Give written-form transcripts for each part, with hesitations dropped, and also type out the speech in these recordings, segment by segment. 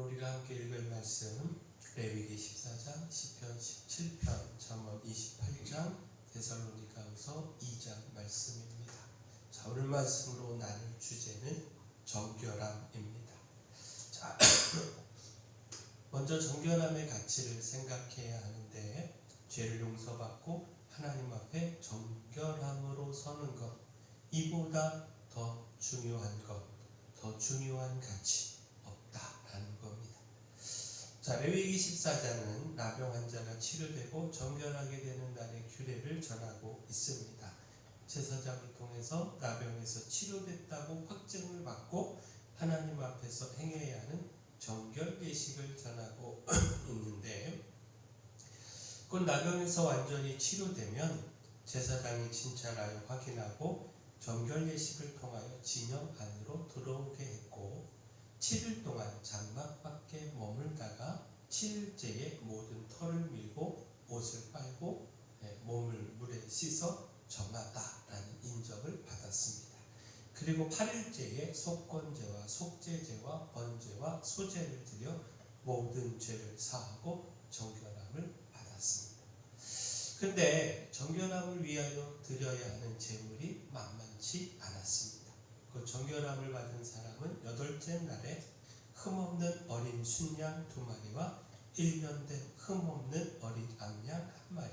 우리가 함께 읽을 말씀 레위기 14장, 시편 17편, 잠언 28장, 데살로니가후서 2장 말씀입니다. 자, 오늘 말씀으로 나눌 주제는 정결함입니다. 자, 먼저 정결함의 가치를 생각해야 하는데, 죄를 용서받고 하나님 앞에 정결함으로 서는 것, 이보다 더 중요한 것, 더 중요한 가치 없다라는 겁니다. 자, 레위기 14장은 나병 환자가 치료되고 정결하게 되는 날의 규례를 전하고 있습니다. 제사장을 통해서 나병에서 치료됐다고 확증을 받고 하나님 앞에서 행해야 하는 정결 예식을 전하고 있는데, 그 나병에서 완전히 치료되면 제사장이 진찰하여 확인하고 정결 예식을 통하여 진영 안으로 들어오게 했고, 7일 동안 장막 밖에 머물다가 7일째에 모든 털을 밀고 옷을 빨고 몸을 물에 씻어 정하다라는 인정을 받았습니다. 그리고 8일째에 속건제와 속죄제와 번제와 소제를 드려 모든 죄를 사하고 정결함을 받았습니다. 그런데 정결함을 위하여 드려야 하는 제물이 만만치 않았습니다. 그 정결함을 받은 사람은 8째 날에 흠없는 어린 순양 2마리와 1년 된 흠없는 어린 암양 1마리,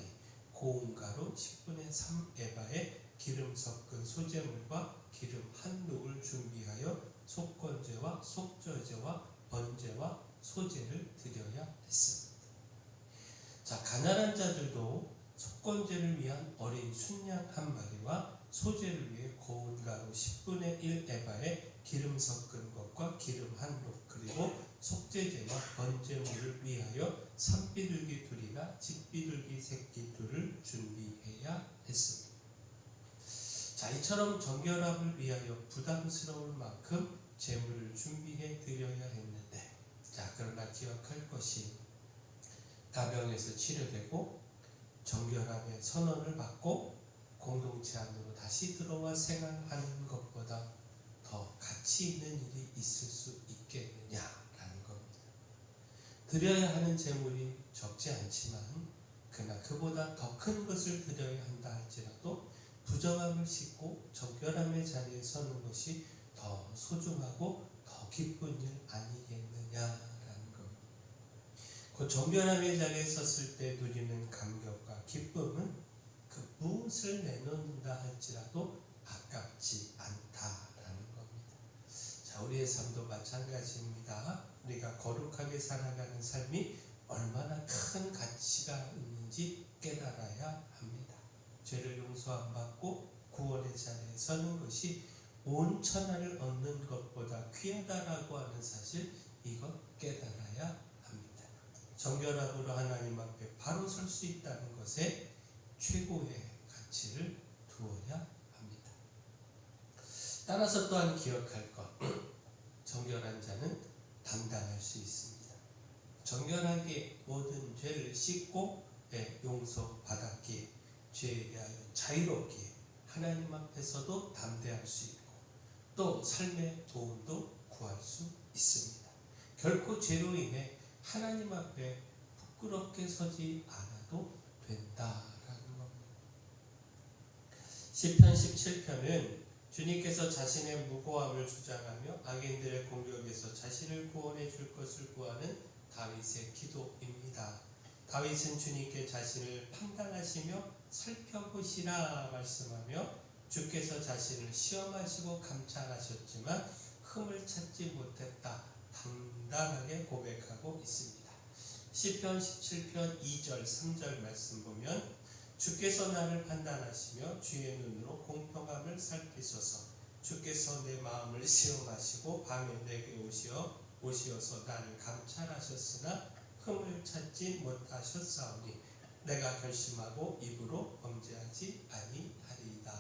고운 가루 10분의 3 에바에 기름 섞은 소제물과 기름 1누굴 준비하여 속건제와 속죄제와 번제와 소제를 드려야 했습니다. 자, 가난한 자들도 속건제를 위한 어린 순양 1마리와 소제를 위해 고운 가루 10분의 1 에바에 기름 섞은 것과 기름 1누, 그리고 속죄제와 번제물을 위하여 산비둘기 2이나 집비둘기 새끼 2를 준비해야 했습니다. 자, 이처럼 정결함을 위하여 부담스러울 만큼 제물을 준비해 드려야 했는데, 자, 그러나 기억할 것이 나병에서 치료되고 정결함의 선언을 받고 공동체 안으로 다시 들어와 생활하는 것보다 더 가치 있는 일이 있을 수 있겠느냐라는 겁니다. 드려야 하는 제물이 적지 않지만, 그러나 그보다 더 큰 것을 드려야 한다 할지라도 부정함을 싣고 정결함의 자리에 서는 것이 더 소중하고 더 기쁜 일 아니겠느냐라는 겁니다. 그 정결함의 자리에 섰을 때 누리는 감격과 기쁨은 그 무엇을 내놓는다 할지라도 아깝지 않다라는 겁니다. 자, 우리의 삶도 마찬가지입니다. 우리가 거룩하게 살아가는 삶이 얼마나 큰 가치가 있는지 깨달아야 합니다. 죄를 용서 안 받고 구원의 자리에 서는 것이 온 천하를 얻는 것보다 귀하다라고 하는 사실, 이것 깨달아야 합니다. 정결함으로 하나님 앞에 바로 설 수 있다는 것에 최고의 가치를 두어야 합니다. 따라서 또한 기억할 것, 정결한 자는 담당할 수 있습니다. 정결하게 모든 죄를 씻고 용서받았기에, 죄에 대하여 자유롭기에 하나님 앞에서도 담대할 수 있고, 또 삶의 도움도 구할 수 있습니다. 결코 죄로 인해 하나님 앞에 부끄럽게 서지 않아도 된다라는 겁니다. 시편 17편은 주님께서 자신의 무고함을 주장하며 악인들의 공격에서 자신을 구원해 줄 것을 구하는 다윗의 기도입니다. 다윗은 주님께 자신을 판단하시며 살펴보시라 말씀하며, 주께서 자신을 시험하시고 감찰하셨지만 흠을 찾지 못했다 당당하게 고백하고 있습니다. 시편 17편 2절 3절 말씀 보면, 주께서 나를 판단하시며 주의 눈으로 공평함을 살피소서. 주께서 내 마음을 시험하시고 밤에 내게 오시어서 나를 감찰하셨으나 흠을 찾지 못하셨사오니 내가 결심하고 입으로 범죄하지 아니하리이다.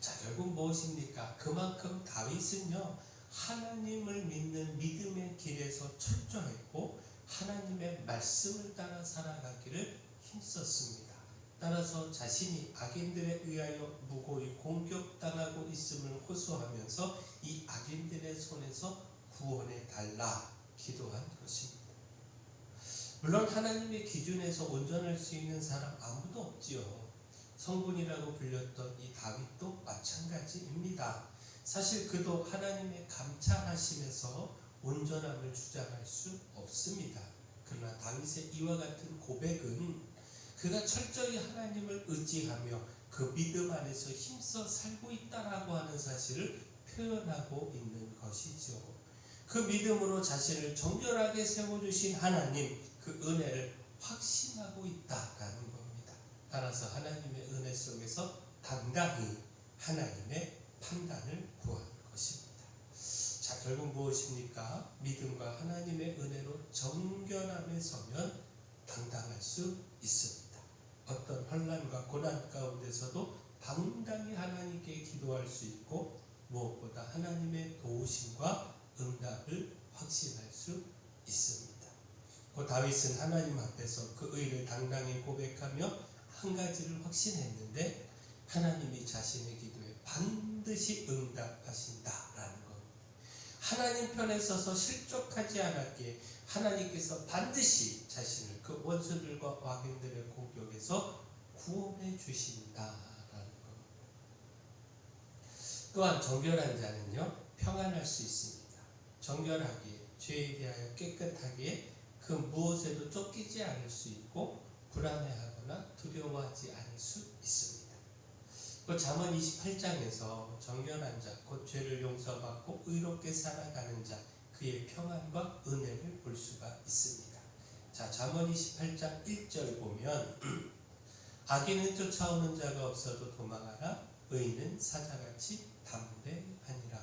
자, 결국 무엇입니까? 그만큼 다윗은요, 하나님을 믿는 믿음의 길에서 철저했고 하나님의 말씀을 따라 살아가기를 힘썼습니다. 따라서 자신이 악인들에 의하여 무고히 공격당하고 있음을 호소하면서 이 악인들의 손에서 구원해 달라 기도한 것입니다. 물론 하나님의 기준에서 온전할 수 있는 사람 아무도 없지요. 성군이라고 불렸던 이 다윗도 마찬가지입니다. 사실 그도 하나님의 감찰하심에서 온전함을 주장할 수 없습니다. 그러나 다윗의 이와 같은 고백은 그가 철저히 하나님을 의지하며 그 믿음 안에서 힘써 살고 있다라고 하는 사실을 표현하고 있는 것이죠. 그 믿음으로 자신을 정결하게 세워주신 하나님, 그 은혜를 확신하고 있다라는 겁니다. 따라서 하나님의 은혜 속에서 당당히 하나님의 판단을 구하는 것입니다. 자, 결국 무엇입니까? 믿음과 하나님의 은혜로 정결함에 서면 당당할 수 있습니다. 어떤 환난과 고난 가운데서도 당당히 하나님께 기도할 수 있고, 무엇보다 하나님의 도우심과 응답을 확신할 수 있습니다. 그 다윗은 하나님 앞에서 그 의를 당당히 고백하며 한 가지를 확신했는데, 하나님이 자신의 기도에 반드시 응답하신다라는 겁니다. 하나님 편에 서서 실족하지 않았기에 하나님께서 반드시 자신을 그 원수들과 왕인들의 공격에서 구원해 주신다라는 겁니다. 또한 정결한 자는요, 평안할 수 있습니다. 정결하기에, 죄에 대하여 깨끗하기에 그 무엇에도 쫓기지 않을 수 있고 불안해하거나 두려워하지 않을 수 있습니다. 그 잠언 28장에서 정결한 자, 곧 죄를 용서받고 의롭게 살아가는 자, 그의 평안과 은혜를 볼 수가 있습니다. 자, 잠언 28장 1절 보면 악인은 쫓아오는 자가 없어도 도망하라, 의인은 사자같이 담대하니라.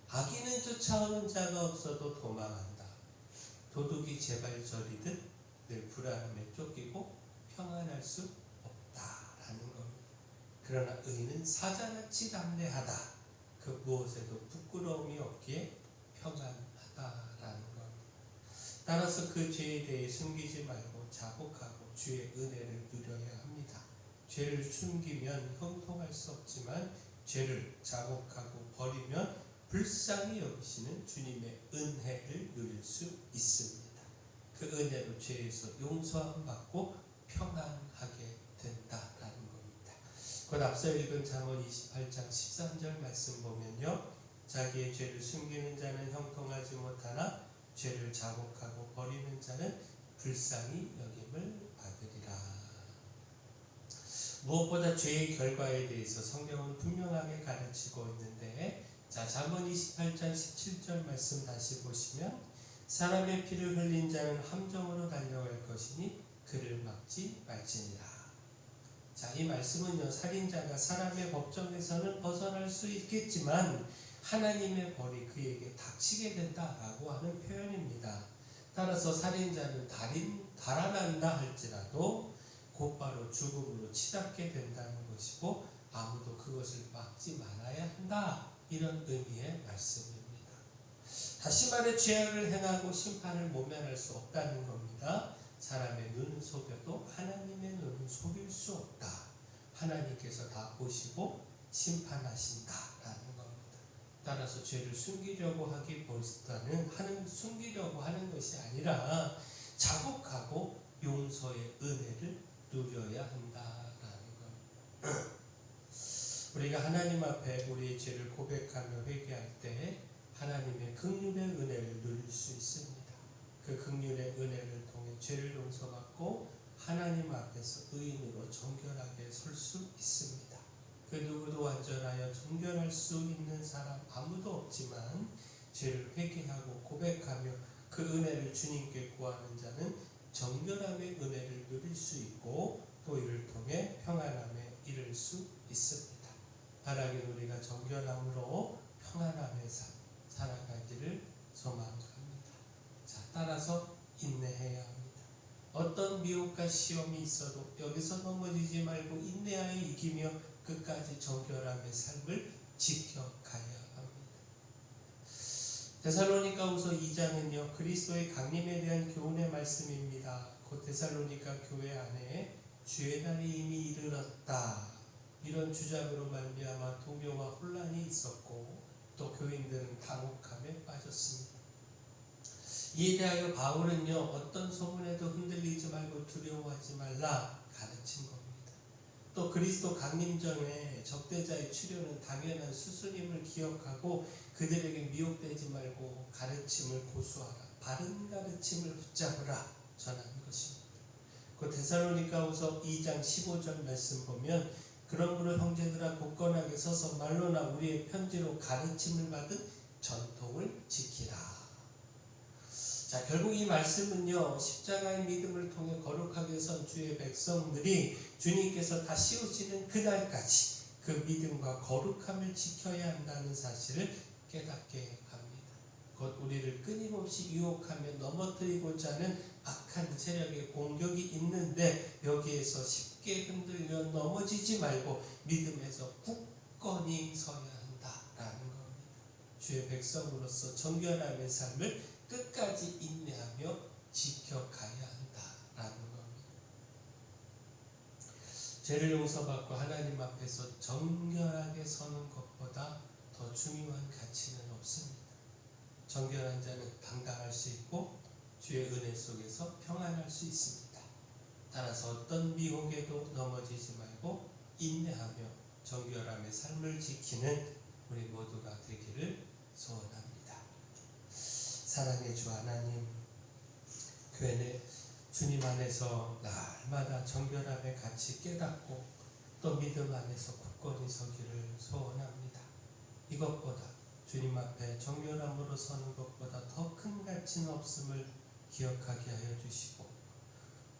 악인은 쫓아오는 자가 없어도 도망한다. 도둑이 제발 저리듯 늘 불안함에 쫓기고 평안할 수 없다라는 겁니다. 그러나 의인은 사자같이 담대하다. 그 무엇에도 부끄러움이 없기에 평안하다라는 겁니다. 따라서 그 죄에 대해 숨기지 말고 자복하고 주의 은혜를 누려야 합니다. 죄를 숨기면 형통할 수 없지만 죄를 자복하고 버리면 불쌍히 여기시는 주님의 은혜를 누릴 수 있습니다. 그 은혜로 죄에서 용서함 받고 평안하게 된다라는 겁니다. 곧 앞서 읽은 잠언 28장 13절 말씀 보면요, 자기의 죄를 숨기는 자는 형통하지 못하나 죄를 자복하고 버리는 자는 불쌍히 여김을 받으리라. 무엇보다 죄의 결과에 대해서 성경은 분명하게 가르치고 있는데, 자, 잠언 28장 17절 말씀 다시 보시면 사람의 피를 흘린 자는 함정으로 달려갈 것이니 그를 막지 말지니라. 자, 이 말씀은요, 살인자가 사람의 법정에서는 벗어날 수 있겠지만 하나님의 벌이 그에게 닥치게 된다라고 하는 표현입니다. 따라서 살인자는 달아난다 할지라도 곧바로 죽음으로 치닫게 된다는 것이고, 아무도 그것을 막지 말아야 한다, 이런 의미의 말씀입니다. 다시 말해 죄악을 행하고 심판을 모면할 수 없다는 겁니다. 사람의 눈은 속여도 하나님의 눈은 속일 수 없다. 하나님께서 다 보시고 심판하신다라는 겁니다. 따라서 죄를 숨기려고 하기보다는 숨기려고 하는 것이 아니라 자복하고 용서의 은혜를 누려야 한다라는 겁니다. 우리가 하나님 앞에 우리의 죄를 고백하며 회개할 때 하나님의 긍휼의 은혜를 누릴 수 있습니다. 그 긍휼의 은혜를 통해 죄를 용서받고 하나님 앞에서 의인으로 정결하게 설 수 있습니다. 그 누구도 완전하여 정결할 수 있는 사람 아무도 없지만 죄를 회개하고 고백하며 그 은혜를 주님께 구하는 자는 정결함의 은혜를 누릴 수 있고 또 이를 통해 평안함에 이를 수 있습니다. 하나님, 우리가 정결함으로 평안함에 살아가기를 소망합니다. 자, 따라서 인내해야 합니다. 어떤 미혹과 시험이 있어도 여기서 넘어지지 말고 인내하여 이기며 끝까지 정결함의 삶을 지켜가야 합니다. 데살로니가후서 2장은요, 그리스도의 강림에 대한 교훈의 말씀입니다. 곧 데살로니가 교회 안에 주의 날이 이미 이르렀다, 이런 주장으로 말미암아 동요와 혼란이 있었고, 또 교인들은 당혹함에 빠졌습니다. 이에 대하여 바울은요, 어떤 소문에도 흔들리지 말고 두려워하지 말라 가르친 겁니다. 또 그리스도 강림 전에 적대자의 추련은 당연한 수순임을 기억하고 그들에게 미혹되지 말고 가르침을 고수하라, 바른 가르침을 붙잡으라 전하는 것입니다. 그 데살로니가후서 2장 15절 말씀 보면 그러므로 형제들아 굳건하게 서서 말로나 우리의 편지로 가르침을 받은 전통을 지키라. 자, 결국 이 말씀은요, 십자가의 믿음을 통해 거룩하게 선 주의 백성들이 주님께서 다시 오시는 그날까지 그 믿음과 거룩함을 지켜야 한다는 사실을 깨닫게 합니다. 곧 우리를 끊임없이 유혹하며 넘어뜨리고자 하는 악한 세력의 공격이 있는데 여기에서 쉽게 흔들려 넘어지지 말고 믿음에서 굳건히 서야 한다라는 겁니다. 주의 백성으로서 정결함의 삶을 끝까지 인내하며 지켜가야 한다라는 겁니다. 죄를 용서받고 하나님 앞에서 정결하게 서는 것보다 더 중요한 가치는 없습니다. 정결한 자는 당당할 수 있고 주의 은혜 속에서 평안할 수 있습니다. 따라서 어떤 미혹에도 넘어지지 말고 인내하며 정결함의 삶을 지키는 우리 모두가 되기를 소원합니다. 사랑의 주 하나님, 교회 내 주님 안에서 날마다 정결함의 가치 깨닫고 또 믿음 안에서 굳건히 서기를 소원합니다. 이것보다 주님 앞에 정결함으로 서는 것보다 더 큰 가치는 없음을 기억하게 하여 주시고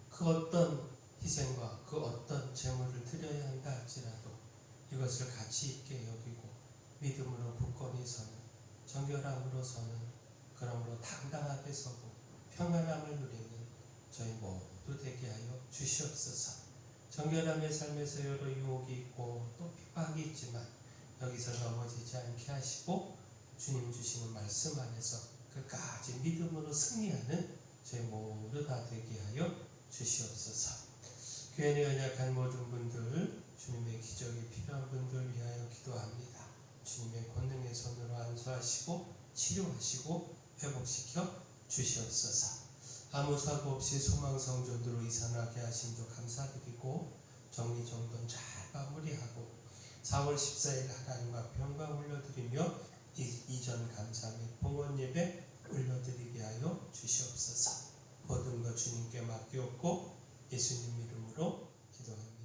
그 어떤 희생과 그 어떤 재물을 드려야 한다 할지라도 이것을 가치 있게 여기고 믿음으로 굳건히 서는, 정결함으로 서는, 그러므로 당당하게 서고 평안함을 누리는 저희 모두 되게 하여 주시옵소서. 정결함의 삶에서 여러 유혹이 있고 또 핍박이 있지만 여기서 넘어지지 않게 하시고 주님 주시는 말씀 안에서 끝까지 믿음으로 승리하는 저희 모두 다 되게 하여 주시옵소서. 교회 내 연약한 모든 분들, 주님의 기적이 필요한 분들 위하여 기도합니다. 주님의 권능의 손으로 안수하시고 치료하시고 회복시켜 주시옵소서. 아무 사고 없이 소망성전으로 이산하게 하심도 감사드리고 정리정돈 잘 마무리하고 4월 14일 하나님 앞에 영광 올려드리며 이전 감사 및 봉헌 예배 올려드리게 하여 주시옵소서. 모든 것 주님께 맡기옵고 예수님 이름으로 기도합니다.